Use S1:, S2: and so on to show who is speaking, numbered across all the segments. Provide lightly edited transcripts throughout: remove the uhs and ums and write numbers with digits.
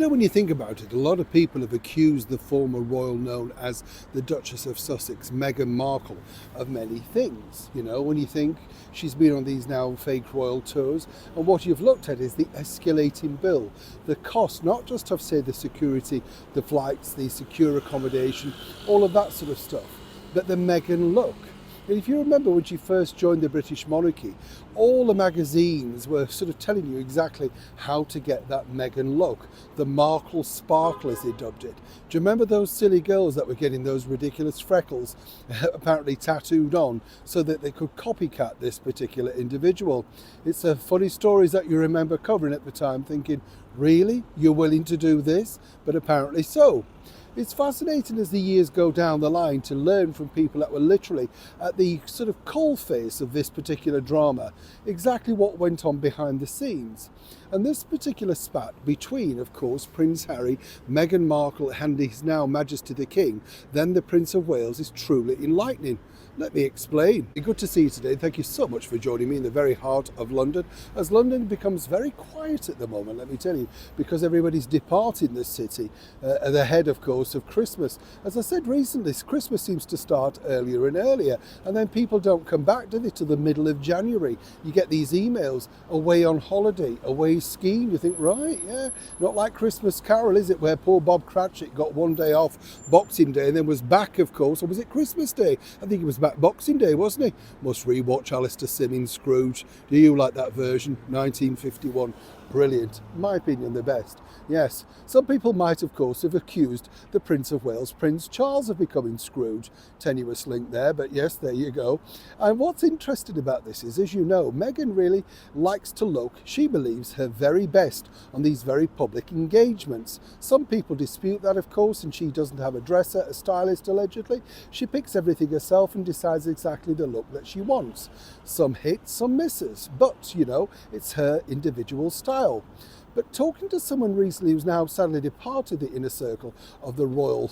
S1: You know, when you think about it, a lot of people have accused the former royal known as the Duchess of Sussex, Meghan Markle, of many things. You know, when you think she's been on these now fake royal tours, and what you've looked at is the escalating bill, the cost, not just of, say, the security, the flights, the secure accommodation, all of that sort of stuff, but the Meghan look. And if you remember when she first joined the British monarchy, all the magazines were sort of telling you exactly how to get that Meghan look, the Markle sparkle as they dubbed it. Do you remember those silly girls that were getting those ridiculous freckles apparently tattooed on so that they could copycat this particular individual? It's a funny stories that you remember covering at the time, thinking, really? You're willing to do this? But apparently so. It's fascinating as the years go down the line to learn from people that were literally at the sort of coalface of this particular drama, exactly what went on behind the scenes. And this particular spat between, of course, Prince Harry, Meghan Markle and His Now Majesty the King, then the Prince of Wales, is truly enlightening. Let me explain. Good to see you today. Thank you so much for joining me in the very heart of London, as London becomes very quiet at the moment, let me tell you, because everybody's departing the city ahead, of course, of Christmas. As I said recently, Christmas seems to start earlier and earlier, and then people don't come back, do they, till the middle of January. You get these emails, away on holiday, away skiing. You think, right, yeah, not like Christmas Carol, is it, where poor Bob Cratchit got one day off, Boxing Day, and then was back, of course, or was it Christmas Day? I think he was back Boxing Day, wasn't he? Must rewatch Alistair Simmons' Scrooge. Do you like that version? 1951. Brilliant. In my opinion, the best. Yes, some people might, of course, have accused the Prince of Wales, Prince Charles, of becoming Scrooge. Tenuous link there, but yes, there you go. And what's interesting about this is, as you know, Meghan really likes to look, she believes, her very best on these very public engagements. Some people dispute that, of course, and she doesn't have a dresser, a stylist, allegedly. She picks everything herself and decides exactly the look that she wants. Some hits, some misses, but, you know, it's her individual style. But talking to someone recently who's now sadly departed the inner circle of the royal,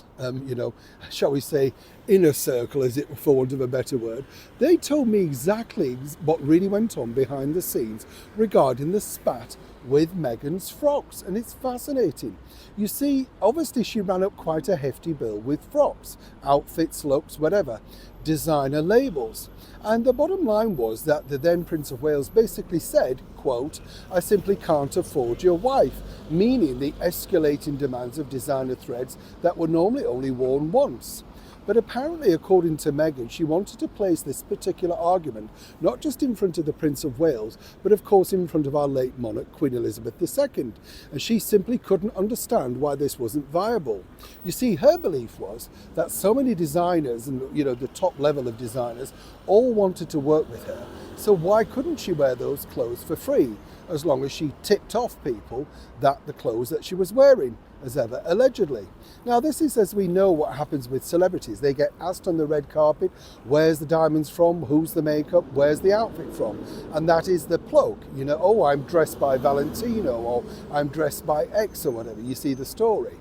S1: shall we say, inner circle, as it, for want of a better word, they told me exactly what really went on behind the scenes regarding the spat with Meghan's frocks, and it's fascinating. You see, obviously she ran up quite a hefty bill with frocks, outfits, looks, whatever, designer labels. And the bottom line was that the then Prince of Wales basically said, quote, "I simply can't afford your wife," meaning the escalating demands of designer threads that were normally only worn once. But apparently, according to Meghan, she wanted to place this particular argument not just in front of the Prince of Wales, but of course in front of our late monarch, Queen Elizabeth II. And she simply couldn't understand why this wasn't viable. You see, her belief was that so many designers and, you know, the top level of designers all wanted to work with her. So why couldn't she wear those clothes for free, as long as she tipped off people that the clothes that she was wearing, as ever, allegedly. Now, this is, as we know, what happens with celebrities. They get asked on the red carpet, where's the diamonds from, who's the makeup, where's the outfit from? And that is the cloak. You know, oh, I'm dressed by Valentino, or I'm dressed by X, or whatever. You see the story.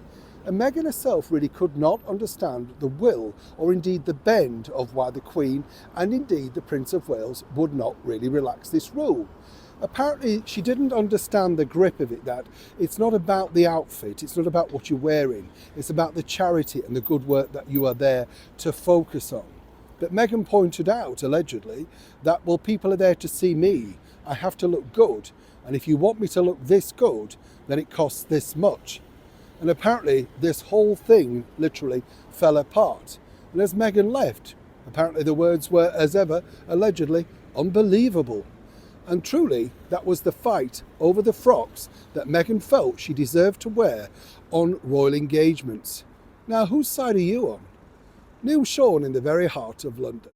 S1: And Meghan herself really could not understand the will, or indeed the bend, of why the Queen and indeed the Prince of Wales would not really relax this rule. Apparently she didn't understand the grip of it, that it's not about the outfit, it's not about what you're wearing, it's about the charity and the good work that you are there to focus on. But Meghan pointed out, allegedly, that, well, people are there to see me, I have to look good, and if you want me to look this good, then it costs this much. And apparently this whole thing literally fell apart. And as Meghan left, apparently the words were, as ever, allegedly, unbelievable. And truly, that was the fight over the frocks that Meghan felt she deserved to wear on royal engagements. Now, whose side are you on? Neil Sean in the very heart of London.